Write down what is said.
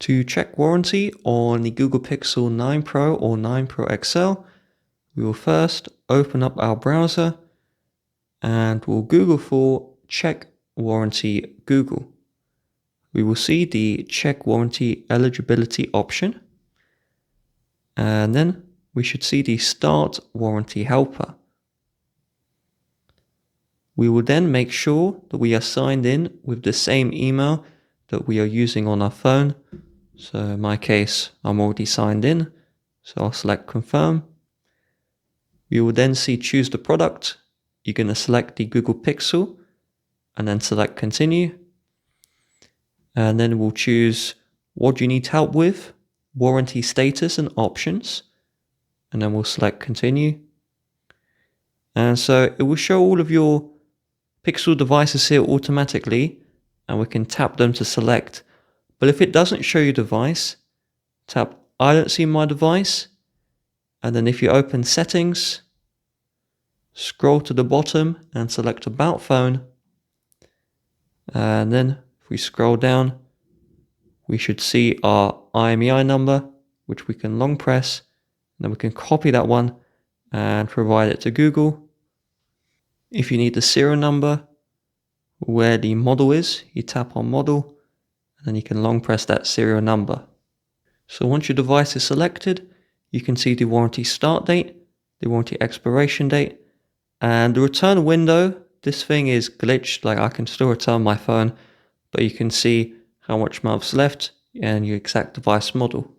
To check warranty on the Google Pixel 9 Pro or 9 Pro XL, we will first open up our browser and we'll Google for Check Warranty Google. We will see the Check Warranty Eligibility option, and then we should see the Start Warranty Helper. We will then make sure that we are signed in with the same email that we are using on our phone. So in my case, I'm already signed in, so I'll select Confirm. We will then see Choose the Product. You're going to select the Google Pixel and then select Continue. And then we'll choose what you need help with, warranty status and options. And then we'll select Continue. And so it will show all of your Pixel devices here automatically, and we can tap them to select. But if it doesn't show your device, tap I don't see my device, and then if you open Settings, scroll to the bottom and select About Phone, and then if we scroll down, we should see our IMEI number, which we can long press, and then we can copy that one and provide it to Google. If you need the serial number, where the model is, you tap on Model, and then you can long press that serial number. So once your device is selected, you can see the warranty start date, the warranty expiration date, and the return window. This thing is glitched, like I can still return my phone, but you can see how much months left and your exact device model.